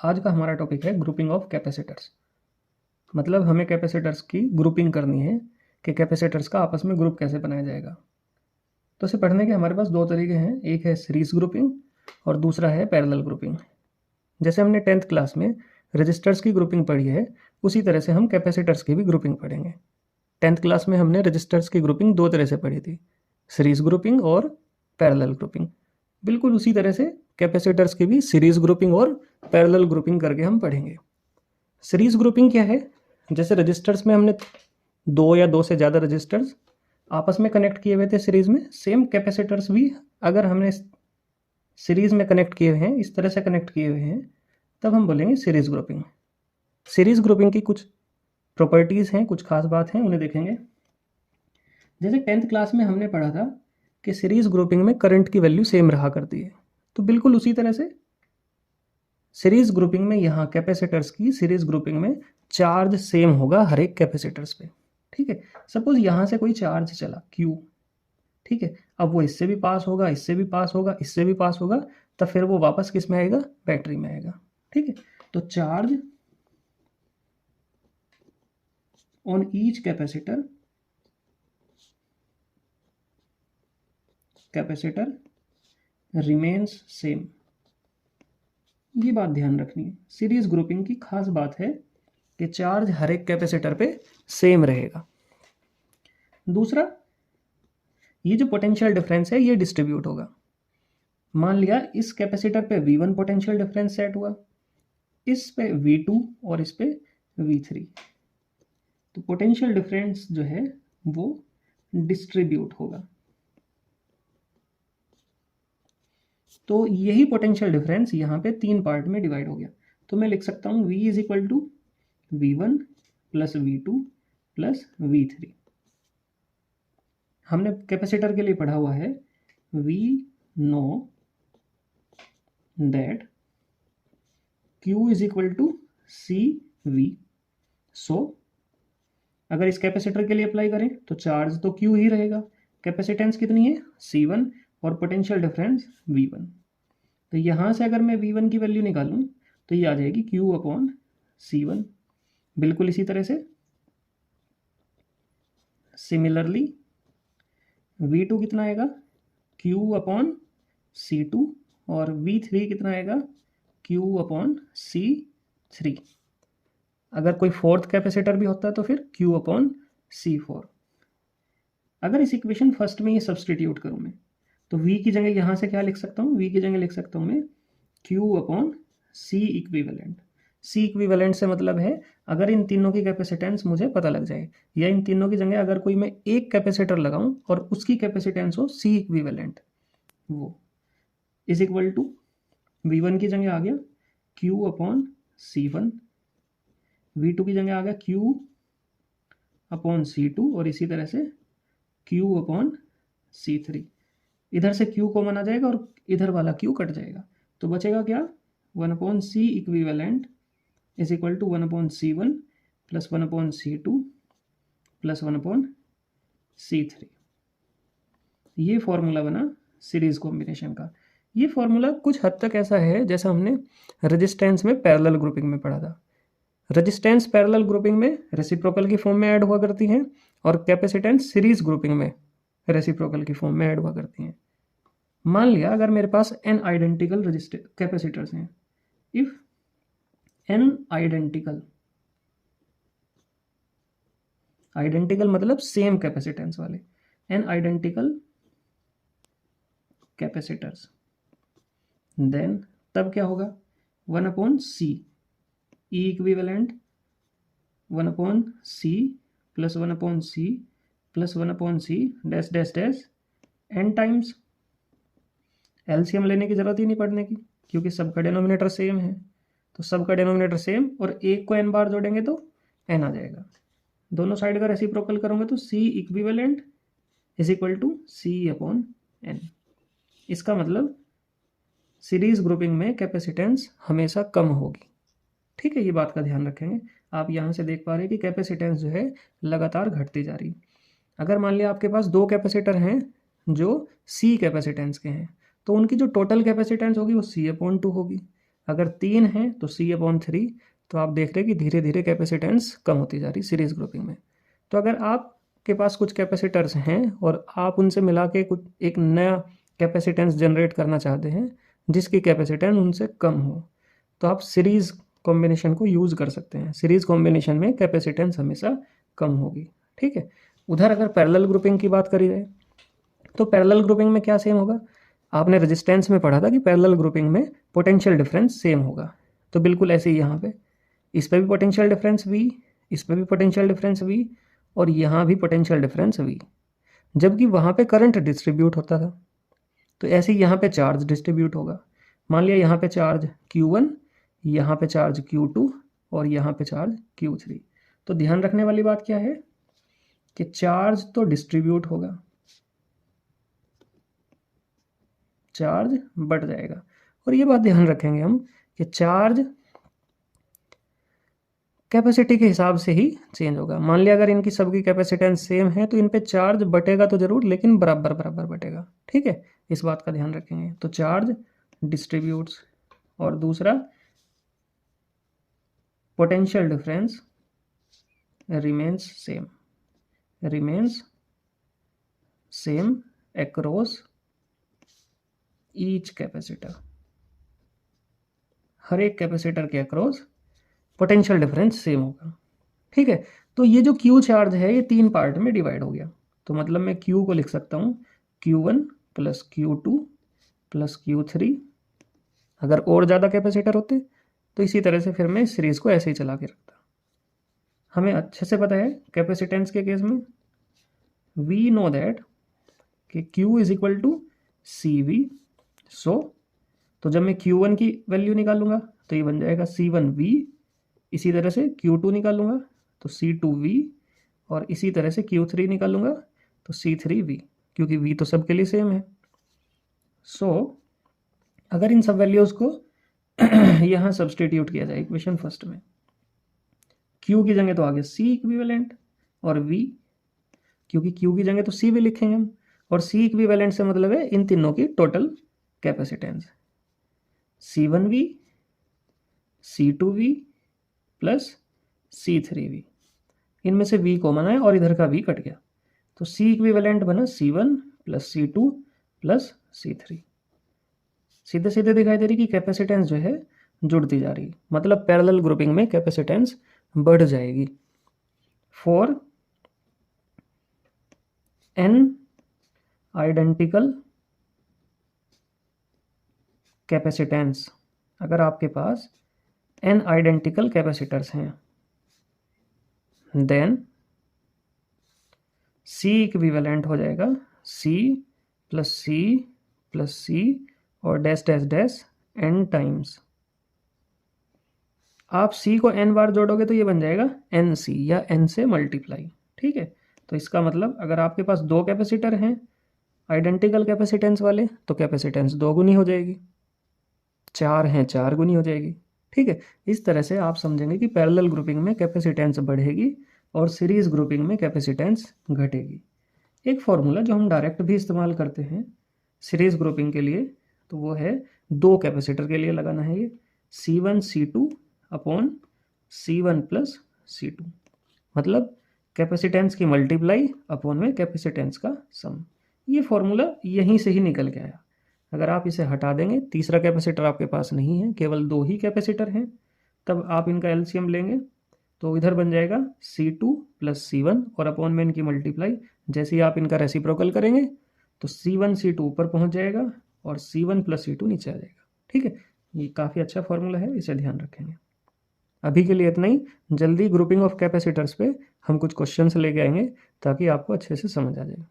आज का हमारा टॉपिक है ग्रुपिंग ऑफ कैपेसिटर्स। मतलब हमें कैपेसिटर्स की ग्रुपिंग करनी है कि कैपेसिटर्स का आपस में ग्रुप कैसे बनाया जाएगा। तो इसे पढ़ने के हमारे पास दो तरीके हैं, एक है सीरीज ग्रुपिंग और दूसरा है पैरेलल ग्रुपिंग। जैसे हमने 10th क्लास में रजिस्टर्स की ग्रुपिंग पढ़ी है, उसी तरह से हम कैपेसिटर्स की भी ग्रुपिंग पढ़ेंगे। 10th क्लास में हमने रजिस्टर्स की ग्रुपिंग दो तरह से पढ़ी थी, सीरीज ग्रुपिंग और पैरेलल ग्रुपिंग। बिल्कुल उसी तरह से कैपेसिटर्स की भी सीरीज ग्रुपिंग और पैरेलल ग्रुपिंग करके हम पढ़ेंगे। सीरीज ग्रुपिंग क्या है? जैसे रजिस्टर्स में हमने दो या दो से ज़्यादा रजिस्टर्स आपस में कनेक्ट किए हुए थे सीरीज में, सेम कैपेसिटर्स भी अगर हमने सीरीज में कनेक्ट किए हुए हैं, इस तरह से कनेक्ट किए हुए हैं, तब हम बोलेंगे सीरीज ग्रुपिंग। सीरीज ग्रुपिंग की कुछ प्रॉपर्टीज़ हैं, कुछ खास बात हैं, उन्हें देखेंगे। जैसे 10th क्लास में हमने पढ़ा था कि सीरीज ग्रुपिंग में करंट की वैल्यू सेम रहा करती है, तो बिल्कुल उसी तरह से सीरीज ग्रुपिंग में यहाँ कैपेसिटर्स की सीरीज ग्रुपिंग में चार्ज सेम होगा हर एक कैपेसिटर्स पे। ठीक है, सपोज यहाँ से कोई चार्ज चला Q, ठीक है, अब वो इससे भी पास होगा, इससे भी पास होगा, इससे भी पास होगा, तब फिर वो वापस किस में आएगा? बैटरी में आएगा। ठीक है, तो charge on each capacitor remains same. ये बात ध्यान रखनी है, सीरीज ग्रुपिंग की खास बात है कि चार्ज हर एक कैपेसिटर पे सेम रहेगा। दूसरा, ये जो पोटेंशियल डिफरेंस है ये डिस्ट्रीब्यूट होगा। मान लिया इस कैपेसिटर पे V1 पोटेंशियल डिफरेंस सेट हुआ, इस पे V2 और इस पे V3, तो पोटेंशियल डिफरेंस जो है वो डिस्ट्रीब्यूट होगा। तो यही पोटेंशियल डिफरेंस यहाँ पे तीन पार्ट में डिवाइड हो गया। तो मैं लिख सकता हूँ V is equal to V1 plus V2 plus V3। हमने कैपेसिटर के लिए पढ़ा हुआ है we know that Q is equal to CV। So अगर इस कैपेसिटर के लिए अप्लाई करें तो चार्ज तो Q ही रहेगा, कैपेसिटेंस कितनी है? C1 और पोटेंशियल डिफरेंस V1। तो यहाँ से अगर मैं V1 की वैल्यू निकालूँ तो ये आ जाएगी Q अपॉन C1। बिल्कुल इसी तरह से सिमिलरली V2 कितना आएगा? Q अपॉन C2 और V3 कितना आएगा? Q upon C3। अगर कोई फोर्थ कैपेसिटर भी होता है तो फिर Q अपॉन C4। अगर इस इक्वेशन फर्स्ट में ये सब्सटीट्यूट करूँ मैं, तो V की जगह यहाँ से क्या लिख सकता हूँ? V की जगह लिख सकता हूँ मैं Q upon C equivalent. C equivalent से मतलब है अगर इन तीनों की कैपेसिटेंस मुझे पता लग जाए, या इन तीनों की जगह अगर कोई मैं एक कैपेसिटर लगाऊं और उसकी कैपेसिटेंस हो C इक्विवेलेंट, वो इज इक्वल टू V1 की जगह आ गया Q अपॉन C1, V2 की जगह आ गया Q अपॉन C2 और इसी तरह से Q अपॉन C3। इधर से Q कॉमन आ जाएगा और इधर वाला Q कट जाएगा, तो बचेगा क्या? 1 upon C equivalent is equal to 1 upon C1 plus 1 upon C2 plus 1 upon C3। ये फॉर्मूला बना सीरीज कॉम्बिनेशन का। ये फॉर्मूला कुछ हद तक ऐसा है जैसा हमने रेजिस्टेंस में पैरेलल ग्रुपिंग में पढ़ा था। रेजिस्टेंस पैरेलल ग्रुपिंग में रेसिप्रोकल की फॉर्म में ऐड हुआ करती हैं और कैपेसिटेंस सीरीज ग्रुपिंग में रेसिप्रोकल की फॉर्म में ऐड हुआ करती हैं। मान लिया अगर मेरे पास n आइडेंटिकल कैपेसिटर्स हैं, इफ n आइडेंटिकल मतलब सेम कैपेसिटेंस वाले, n आइडेंटिकल कैपेसिटर्स, देन तब क्या होगा? 1 upon C E equivalent 1 upon C plus 1 upon C plus 1 upon C dash dash dash n times. LCM लेने की जरूरत ही नहीं पड़ने की, क्योंकि सबका डिनोमिनेटर सेम है। तो सबका डिनोमिनेटर सेम और एक को n बार जोड़ेंगे तो n आ जाएगा। दोनों साइड का रेसिप्रोकल करोगे तो C equivalent is equal to C upon n। इसका मतलब सीरीज ग्रुपिंग में कैपेसिटेंस हमेशा कम होगी। ठीक है, ये बात का ध्यान रखेंगे। आप यहाँ से देख पा रहे हैं कि कैपेसिटेंस जो है लगातार घटती जा रही है। अगर मान लिया आपके पास दो कैपेसिटर हैं जो C कैपेसिटेंस के हैं, तो उनकी जो टोटल कैपेसिटेंस होगी वो C अपॉन 2 होगी। अगर 3 है तो C/3। तो आप देख रहे हैं कि धीरे धीरे कैपेसिटेंस कम होती जा रही सीरीज ग्रुपिंग में। तो अगर आपके पास कुछ कैपेसिटर्स हैं और आप उनसे मिला के कुछ एक नया कैपेसिटेंस जनरेट करना चाहते हैं जिसकी कैपेसिटेंस उनसे कम हो, तो आप सीरीज कॉम्बिनेशन को यूज़ कर सकते हैं। सीरीज कॉम्बिनेशन में कैपेसिटेंस हमेशा कम होगी, ठीक है। उधर अगर पैरेलल ग्रुपिंग की बात करी जाए तो पैरेलल ग्रुपिंग में क्या सेम होगा? आपने रेजिस्टेंस में पढ़ा था कि पैरेलल ग्रुपिंग में पोटेंशियल डिफरेंस सेम होगा। तो बिल्कुल ऐसे ही यहाँ पे इस पे भी पोटेंशियल डिफरेंस V, इस पे भी पोटेंशियल डिफरेंस V, और यहाँ भी पोटेंशियल डिफरेंस V, जबकि वहाँ पे करंट डिस्ट्रीब्यूट होता था। तो ऐसे ही यहाँ पे चार्ज डिस्ट्रीब्यूट होगा। मान लिया यहाँ पे चार्ज Q1, यहाँ पे चार्ज Q2 और यहाँ पे चार्ज Q3। तो ध्यान रखने वाली बात क्या है कि चार्ज तो डिस्ट्रीब्यूट होगा, चार्ज बढ़ जाएगा। और ये बात ध्यान रखेंगे हम कि चार्ज कैपेसिटी के हिसाब से ही चेंज होगा। मान लिया अगर इनकी सबकी कैपेसिटेंस सेम है तो इन पे चार्ज बटेगा तो जरूर, लेकिन बराबर बराबर बटेगा, ठीक है। इस बात का ध्यान रखेंगे। तो चार्ज डिस्ट्रीब्यूट्स, और दूसरा potential difference remains same across each capacitor. हर एक कैपेसिटर के अक्रॉस पोटेंशियल डिफरेंस सेम होगा, ठीक है। तो ये जो Q चार्ज है ये 3 पार्ट में डिवाइड हो गया। तो मतलब मैं Q को लिख सकता हूँ Q1 plus Q2 plus Q3। अगर और ज़्यादा कैपेसिटर होते तो इसी तरह से फिर मैं इस सीरीज़ को ऐसे ही चला के रखता। हमें अच्छे से पता है कैपेसिटेंस के केस में वी नो दैट कि Q is equal to CV। So तो जब मैं Q1 की वैल्यू निकालूंगा तो ये बन जाएगा C1V। इसी तरह से Q2 निकालूंगा तो C2V, और इसी तरह से Q3 निकालूंगा तो C3V, क्योंकि V तो सबके लिए सेम है। सो अगर इन सब वैल्यूज़ को यहाँ सब्सटीट्यूट किया जाए इक्वेशन फर्स्ट में, Q की जगह तो आगे C इक्विवेलेंट और V, क्योंकि Q की जगह तो C भी लिखेंगे हम, और C इक्विवेलेंट से मतलब है इन तीनों की total capacitance C1V C2V plus C3V। इनमें से V कॉमन है और इधर का V कट गया, तो C इक्विवेलेंट बना C1 plus C2 plus C3। सीधे सीधे दिखाई दे रही कि कैपेसिटेंस जो है जुड़ती जा रही, मतलब पैरेलल ग्रुपिंग में कैपेसिटेंस बढ़ जाएगी। फॉर n आइडेंटिकल कैपेसिटेंस, अगर आपके पास n आइडेंटिकल कैपेसिटर्स हैं, देन C इक्विवेलेंट हो जाएगा C plus C plus C और dash dash dash n times. आप C को n बार जोड़ोगे तो ये बन जाएगा NC या n से मल्टीप्लाई, ठीक है। तो इसका मतलब अगर आपके पास 2 कैपेसिटर हैं आइडेंटिकल कैपेसिटेंस वाले तो कैपेसिटेंस 2 गुनी हो जाएगी, 4 हैं 4 गुनी हो जाएगी, ठीक है। इस तरह से आप समझेंगे कि पैरेलल ग्रुपिंग में कैपेसिटेंस बढ़ेगी और सीरीज ग्रुपिंग में कैपेसिटेंस घटेगी। एक फॉर्मूला जो हम डायरेक्ट भी इस्तेमाल करते हैं सीरीज ग्रुपिंग के लिए, तो वो है 2 कैपेसिटर के लिए लगाना है ये C1 C2 upon C1 plus C2, मतलब कैपेसिटेंस की मल्टीप्लाई अपॉन में कैपेसिटेंस का सम। ये फॉर्मूला यहीं से ही निकल के आया। अगर आप इसे हटा देंगे, तीसरा कैपेसिटर आपके पास नहीं है, केवल 2 ही कैपेसिटर हैं, तब आप इनका एलसीएम लेंगे तो इधर बन जाएगा C2 प्लस C1 और अपॉन में इनकी मल्टीप्लाई। जैसे ही आप इनका रेसिप्रोकल करेंगे तो C1 C2 ऊपर पहुंच जाएगा और C1 प्लस C2 नीचे आ जाएगा, ठीक है। ये काफ़ी अच्छा फॉर्मूला है, इसे ध्यान रखेंगे। अभी के लिए इतना ही। जल्दी ग्रुपिंग ऑफ कैपेसिटर्स पे हम कुछ क्वेश्चंस लेके आएंगे ताकि आपको अच्छे से समझ आ जाए।